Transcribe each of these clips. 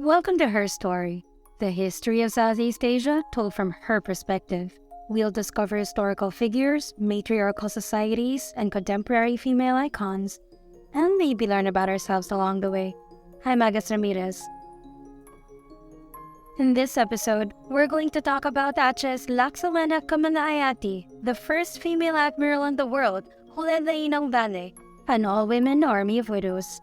Welcome to Her Story, the history of Southeast Asia told from her perspective. We'll discover historical figures, matriarchal societies, and contemporary female icons, and maybe learn about ourselves along the way. I'm Agus Ramirez. In this episode, we're going to talk about Aceh's Laksamana Keumalahayati, the first female admiral in the world who led the Inong Balee, an all-women army of widows.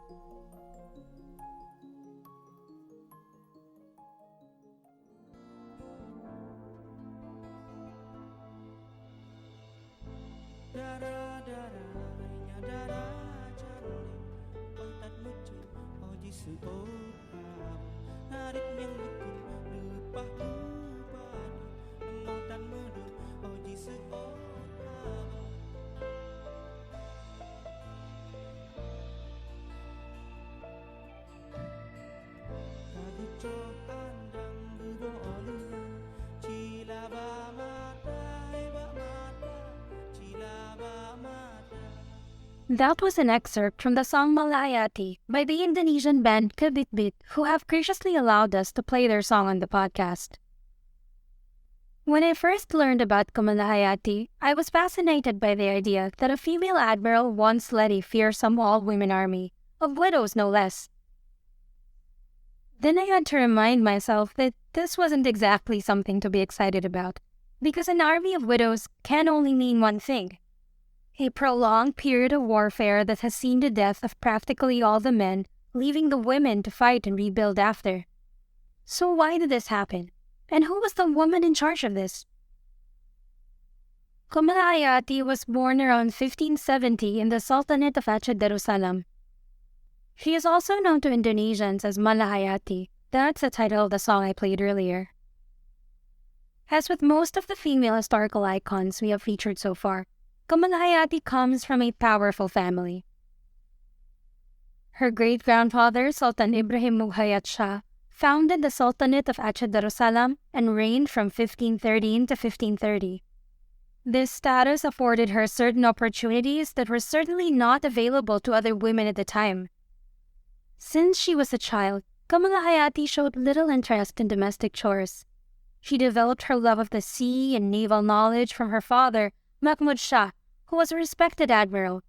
That was an excerpt from the song Malahayati by the Indonesian band Keubitbit, who have graciously allowed us to play their song on the podcast. When I first learned about Keumalahayati, I was fascinated by the idea that a female admiral once led a fearsome all-women army, of widows no less. Then I had to remind myself that this wasn't exactly something to be excited about, because an army of widows can only mean one thing: a prolonged period of warfare that has seen the death of practically all the men, leaving the women to fight and rebuild after. So why did this happen? And who was the woman in charge of this? Keumalahayati was born around 1570 in the Sultanate of Aceh Darussalam. She is also known to Indonesians as Malahayati. That's the title of the song I played earlier. As with most of the female historical icons we have featured so far, Keumalahayati comes from a powerful family. Her great-grandfather, Sultan Ibrahim Muhayyad Shah, founded the Sultanate of Aceh Darussalam and reigned from 1513 to 1530. This status afforded her certain opportunities that were certainly not available to other women at the time. Since she was a child, Keumalahayati showed little interest in domestic chores. She developed her love of the sea and naval knowledge from her father, Mahmud Shah, who was a respected admiral.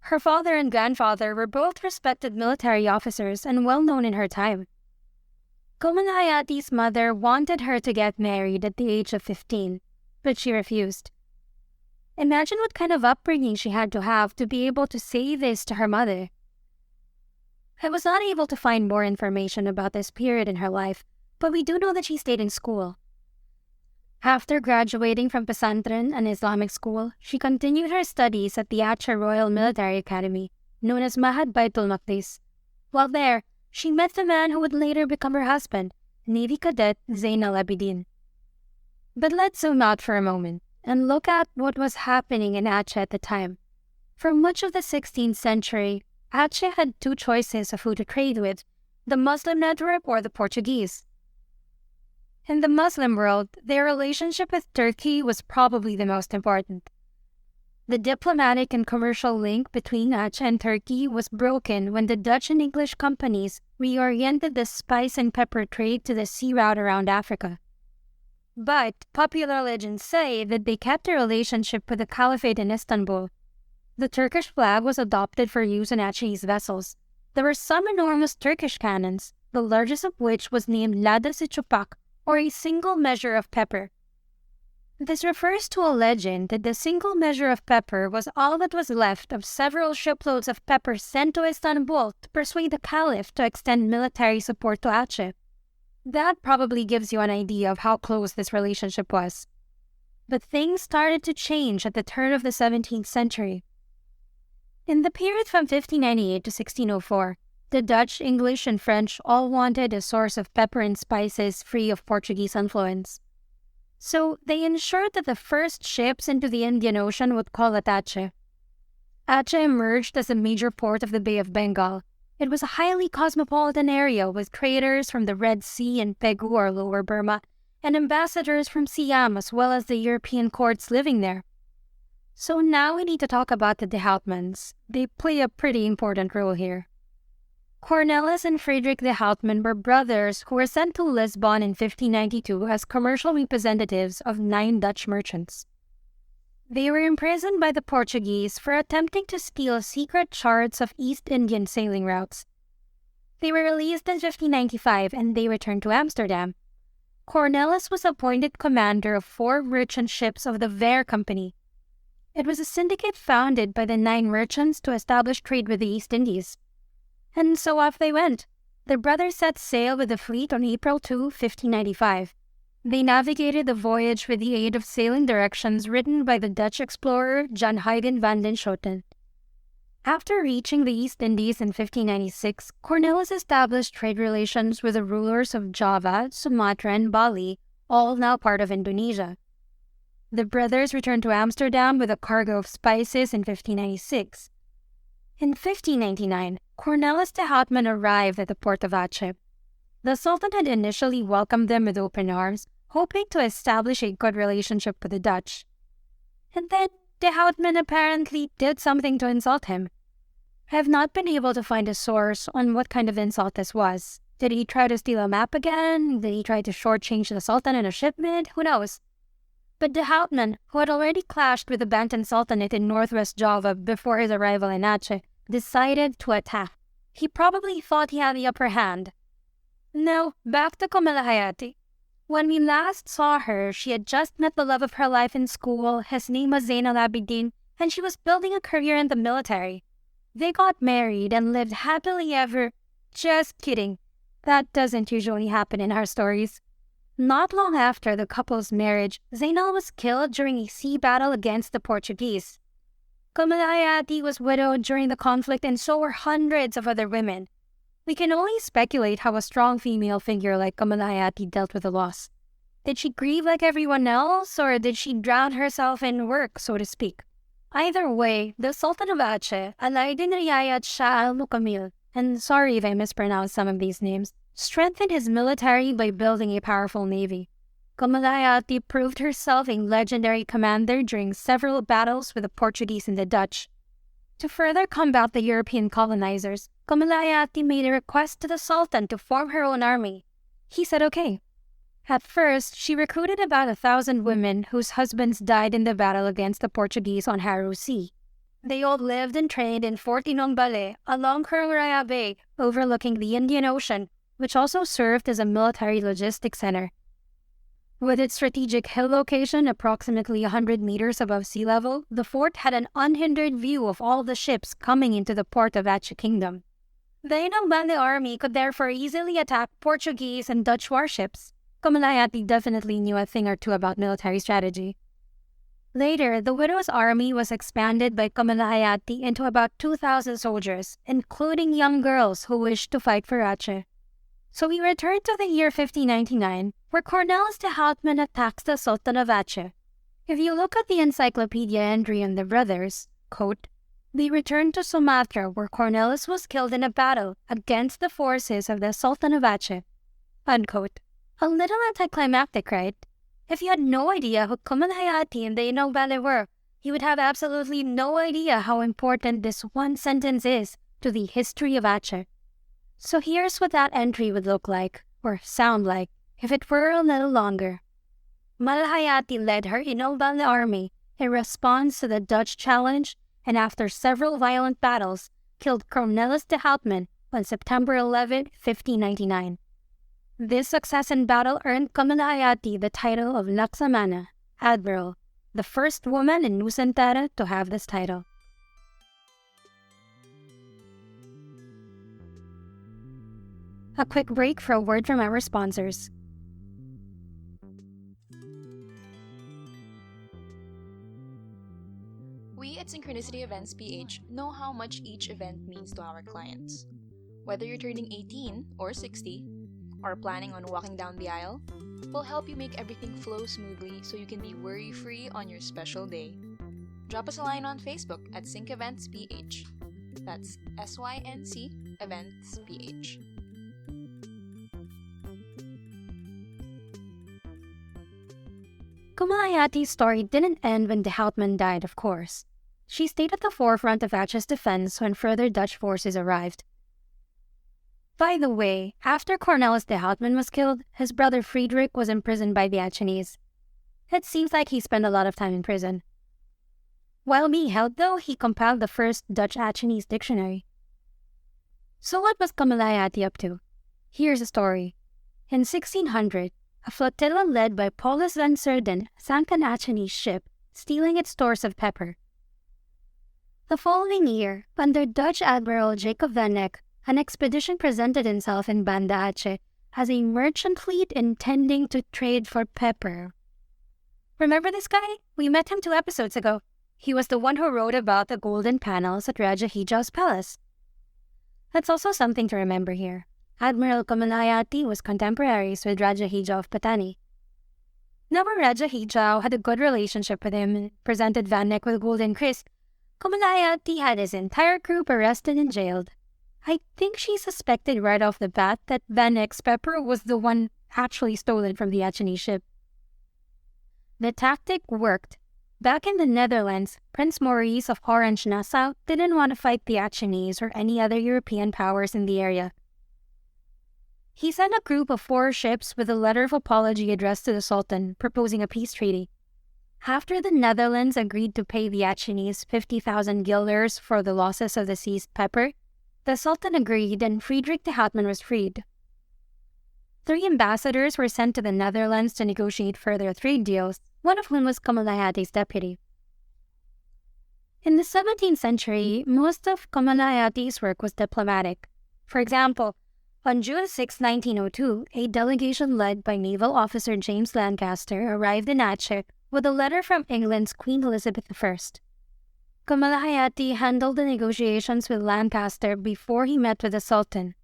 Her father and grandfather were both respected military officers and well known in her time. Keumalahayati's mother wanted her to get married at the age of 15, but she refused. Imagine what kind of upbringing she had to have to be able to say this to her mother. I was not able to find more information about this period in her life, but we do know that she stayed in school. After graduating from Pesantren, an Islamic school, she continued her studies at the Aceh Royal Military Academy, known as Mahad Baitul Maqdis. While there, she met the man who would later become her husband, Navy Cadet Zain al-Abidin. But let's zoom out for a moment and look at what was happening in Aceh at the time. For much of the 16th century, Aceh had two choices of who to trade with: the Muslim network or the Portuguese. In the Muslim world, their relationship with Turkey was probably the most important. The diplomatic and commercial link between Aceh and Turkey was broken when the Dutch and English companies reoriented the spice and pepper trade to the sea route around Africa. But popular legends say that they kept a relationship with the Caliphate in Istanbul. The Turkish flag was adopted for use in Acehese vessels. There were some enormous Turkish cannons, the largest of which was named Lada Sichupak, or a single measure of pepper. This refers to a legend that the single measure of pepper was all that was left of several shiploads of pepper sent to Istanbul to persuade the Caliph to extend military support to Aceh. That probably gives you an idea of how close this relationship was. But things started to change at the turn of the 17th century. In the period from 1598 to 1604, the Dutch, English, and French all wanted a source of pepper and spices free of Portuguese influence. So they ensured that the first ships into the Indian Ocean would call at Aceh. Aceh emerged as a major port of the Bay of Bengal. It was a highly cosmopolitan area with traders from the Red Sea and Pegu or Lower Burma, and ambassadors from Siam as well as the European courts living there. So now we need to talk about the Dehoutmans. They play a pretty important role here. Cornelis and Frederick de Houtman were brothers who were sent to Lisbon in 1592 as commercial representatives of 9 Dutch merchants. They were imprisoned by the Portuguese for attempting to steal secret charts of East Indian sailing routes. They were released in 1595 and they returned to Amsterdam. Cornelis was appointed commander of 4 merchant ships of the Veer Company. It was a syndicate founded by the 9 merchants to establish trade with the East Indies. And so off they went. The brothers set sail with the fleet on April 2, 1595. They navigated the voyage with the aid of sailing directions written by the Dutch explorer Jan Huygen van den Schoten. After reaching the East Indies in 1596, Cornelis established trade relations with the rulers of Java, Sumatra, and Bali, all now part of Indonesia. The brothers returned to Amsterdam with a cargo of spices in 1596. In 1599, Cornelis de Houtman arrived at the port of Aceh. The Sultan had initially welcomed them with open arms, hoping to establish a good relationship with the Dutch. And then de Houtman apparently did something to insult him. I have not been able to find a source on what kind of insult this was. Did he try to steal a map again? Did he try to shortchange the Sultan in a shipment? Who knows? But de Houtman, who had already clashed with the Banten Sultanate in northwest Java before his arrival in Aceh, decided to attack. He probably thought he had the upper hand. Now, back to Keumalahayati. When we last saw her, she had just met the love of her life in school. His name was Zainal Abidin, and she was building a career in the military. They got married and lived happily ever. Just kidding. That doesn't usually happen in our stories. Not long after the couple's marriage, Zainal was killed during a sea battle against the Portuguese. Keumalahayati was widowed during the conflict, and so were hundreds of other women. We can only speculate how a strong female figure like Keumalahayati dealt with the loss. Did she grieve like everyone else, or did she drown herself in work, so to speak? Either way, the Sultan of Aceh, Alaeddin Riayat Shah al-Mukamil, and sorry if I mispronounced some of these names, strengthened his military by building a powerful navy. Keumalahayati proved herself a legendary commander during several battles with the Portuguese and the Dutch. To further combat the European colonizers, Keumalahayati made a request to the Sultan to form her own army. He said okay. At first, she recruited about 1,000 women whose husbands died in the battle against the Portuguese on Haru Sea. They all lived and trained in Fort Inong Balee along Keumalahayati Bay, overlooking the Indian Ocean, which also served as a military logistics center. With its strategic hill location approximately 100 meters above sea level, the fort had an unhindered view of all the ships coming into the port of Aceh Kingdom. The Inong Balee army could therefore easily attack Portuguese and Dutch warships. Keumalahayati definitely knew a thing or two about military strategy. Later, the widow's army was expanded by Keumalahayati into about 2,000 soldiers, including young girls who wished to fight for Aceh. So we return to the year 1599, where Cornelis de Houtman attacks the Sultan of Aceh. If you look at the encyclopedia entry on the brothers, quote, they returned to Sumatra where Cornelis was killed in a battle against the forces of the Sultan of Aceh. Unquote. A little anticlimactic, right? If you had no idea who Keumalahayati and the Inong Balee were, you would have absolutely no idea how important this one sentence is to the history of Aceh. So here's what that entry would look like, or sound like, if it were a little longer. Malahayati led her Inong Balee army in response to the Dutch challenge, and after several violent battles, killed Cornelis de Houtman on September 11, 1599. This success in battle earned Keumalahayati the title of Laksamana, Admiral, the first woman in Nusantara to have this title. A quick break for a word from our sponsors. We at Synchronicity Events PH know how much each event means to our clients. Whether you're turning 18 or 60, or planning on walking down the aisle, we'll help you make everything flow smoothly so you can be worry-free on your special day. Drop us a line on Facebook at Sync Events PH. That's SYNC Events PH. Keumalahayati's story didn't end when de Houtman died, of course. She stayed at the forefront of Aceh's defense when further Dutch forces arrived. By the way, after Cornelis de Houtman was killed, his brother Friedrich was imprisoned by the Achenese. It seems like he spent a lot of time in prison. While being held, though, he compiled the first Dutch-Achenese dictionary. So what was Keumalahayati up to? Here's a story. In 1600, a flotilla led by Paulus van Serden sank an Achenese ship, stealing its stores of pepper. The following year, under Dutch Admiral Jacob van Eck, an expedition presented itself in Banda Aceh as a merchant fleet intending to trade for pepper. Remember this guy? We met him 2 episodes ago. He was the one who wrote about the golden panels at Raja Hijau's palace. That's also something to remember here. Admiral Keumalahayati was contemporaries with Raja Hijau of Patani. Now when Raja Hijau had a good relationship with him and presented Van Eck with golden Chris, Keumalahayati had his entire group arrested and jailed. I think she suspected right off the bat that Van Eck's pepper was the one actually stolen from the Achenese ship. The tactic worked. Back in the Netherlands, Prince Maurice of Orange-Nassau didn't want to fight the Achenese or any other European powers in the area. He sent a group of 4 ships with a letter of apology addressed to the Sultan, proposing a peace treaty. After the Netherlands agreed to pay the Achenese 50,000 guilders for the losses of the seized pepper, the Sultan agreed and Friedrich de Houtman was freed. 3 ambassadors were sent to the Netherlands to negotiate further trade deals, one of whom was Keumalahayati's deputy. In the 17th century, most of Keumalahayati's work was diplomatic. For example, on June 6, 1902, a delegation led by naval officer James Lancaster arrived in Aceh with a letter from England's Queen Elizabeth I. Keumalahayati handled the negotiations with Lancaster before he met with the Sultan.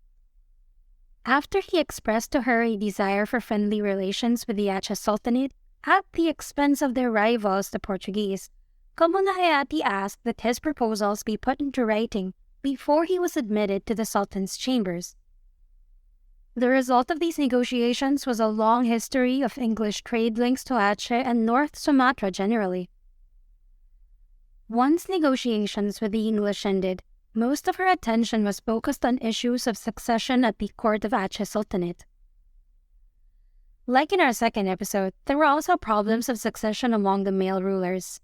After he expressed to her a desire for friendly relations with the Aceh Sultanate, at the expense of their rivals, the Portuguese, Keumalahayati asked that his proposals be put into writing before he was admitted to the Sultan's chambers. The result of these negotiations was a long history of English trade links to Aceh and North Sumatra generally. Once negotiations with the English ended, most of her attention was focused on issues of succession at the court of Aceh Sultanate. Like in our second episode, there were also problems of succession among the male rulers.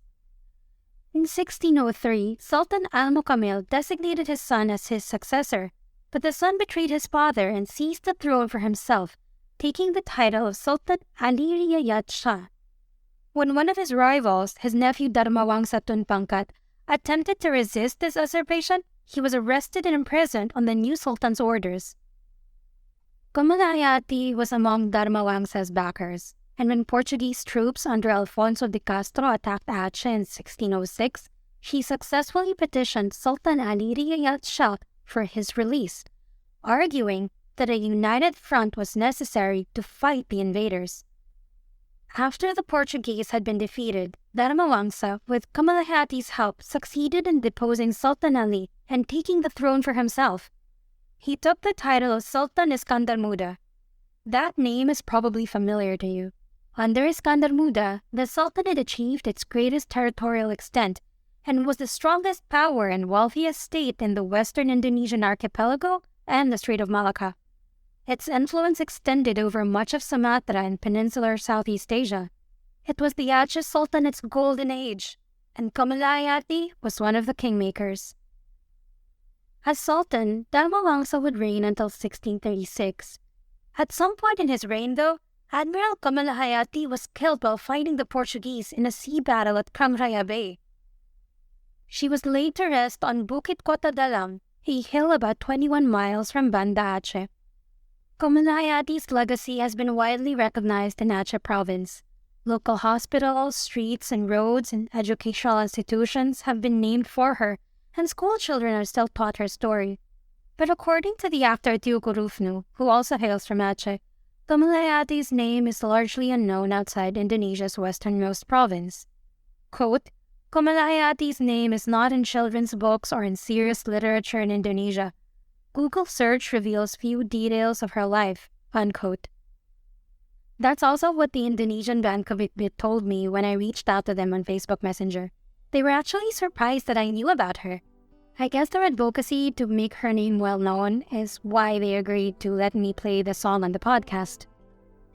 In 1603, Sultan Al-Mukamil designated his son as his successor, but the son betrayed his father and seized the throne for himself, taking the title of Sultan Ali Riyayat Shah. When one of his rivals, his nephew Dharmawangsa Tun Pangkat, attempted to resist this usurpation, he was arrested and imprisoned on the new sultan's orders. Keumalahayati was among Dharmawangsa's backers, and when Portuguese troops under Alfonso de Castro attacked Aceh in 1606, she successfully petitioned Sultan Ali Riyayat Shah for his release, arguing that a united front was necessary to fight the invaders. After the Portuguese had been defeated, Dharmawangsa, with Keumalahayati's help, succeeded in deposing Sultan Ali and taking the throne for himself. He took the title of Sultan Iskandar Muda. That name is probably familiar to you. Under Iskandar Muda, the Sultanate achieved its greatest territorial extent and was the strongest power and wealthiest state in the western Indonesian archipelago and the Strait of Malacca. Its influence extended over much of Sumatra and peninsular Southeast Asia. It was the Aceh Sultanate's golden age, and Keumalahayati was one of the kingmakers. As Sultan, Dharmawangsa would reign until 1636. At some point in his reign, though, Admiral Keumalahayati was killed while fighting the Portuguese in a sea battle at Kamraya Bay. She was laid to rest on Bukit Kota Dalam, a hill about 21 miles from Banda Aceh. Keumalahayati's legacy has been widely recognized in Aceh province. Local hospitals, streets, and roads and educational institutions have been named for her, and school children are still taught her story. But according to the actor Tiuku Rufnu, who also hails from Aceh, Keumalahayati's name is largely unknown outside Indonesia's westernmost province. Quote, Keumalahayati's name is not in children's books or in serious literature in Indonesia. Google search reveals few details of her life, unquote. That's also what the Indonesian band Keubitbit told me when I reached out to them on Facebook Messenger. They were actually surprised that I knew about her. I guess their advocacy to make her name well known is why they agreed to let me play the song on the podcast.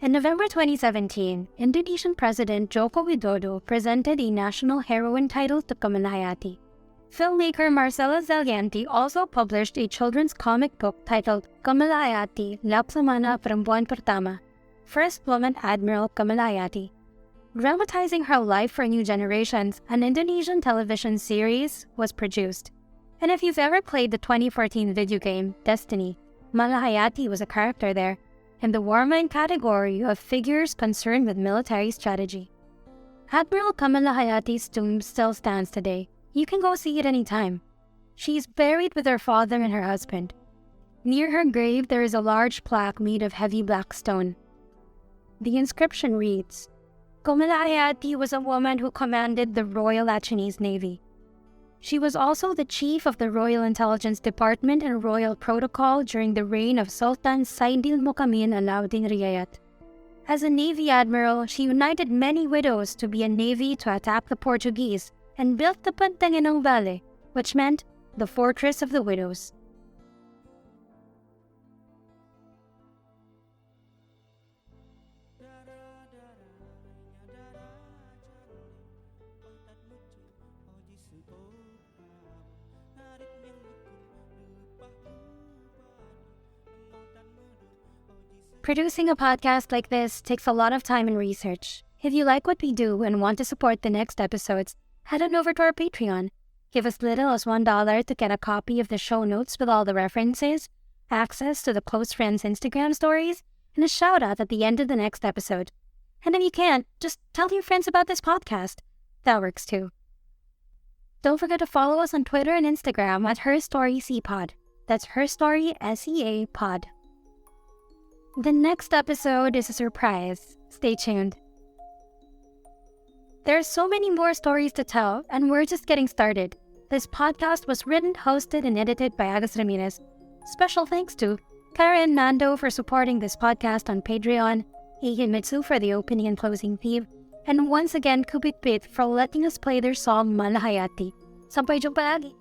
In November 2017, Indonesian President Joko Widodo presented a national heroine title to Keumalahayati. Filmmaker Marcela Zalianti also published a children's comic book titled Keumalahayati, Laksamana Perempuan Pertama, First Woman Admiral Keumalahayati. Dramatizing her life for new generations, an Indonesian television series was produced. And if you've ever played the 2014 video game Destiny, Malahayati was a character there, in the Warmind category of figures concerned with military strategy. Admiral Keumalahayati's tomb still stands today. You can go see it anytime. She is buried with her father and her husband. Near her grave, there is a large plaque made of heavy black stone. The inscription reads, Keumalahayati was a woman who commanded the Royal Achenese Navy. She was also the chief of the Royal Intelligence Department and Royal Protocol during the reign of Sultan Saidil Mukamin Alauddin Riayat. As a Navy admiral, she united many widows to be a navy to attack the Portuguese and built the Banteng Inong Balee, which meant the Fortress of the Widows. Producing a podcast like this takes a lot of time and research. If you like what we do and want to support the next episodes, head on over to our Patreon. Give as little as $1 to get a copy of the show notes with all the references, access to the close friends' Instagram stories, and a shout out at the end of the next episode. And if you can't, just tell your friends about this podcast. That works too. Don't forget to follow us on Twitter and Instagram at HerStoryCPod. That's HerStorySEA Pod. The next episode is a surprise. Stay tuned. There are so many more stories to tell, and we're just getting started. This podcast was written, hosted, and edited by Agus Ramirez. Special thanks to Kara and Nando for supporting this podcast on Patreon, Mitsu for the opening and closing theme, and once again Keubitbit for letting us play their song Malahayati. Sampai jumpa lagi!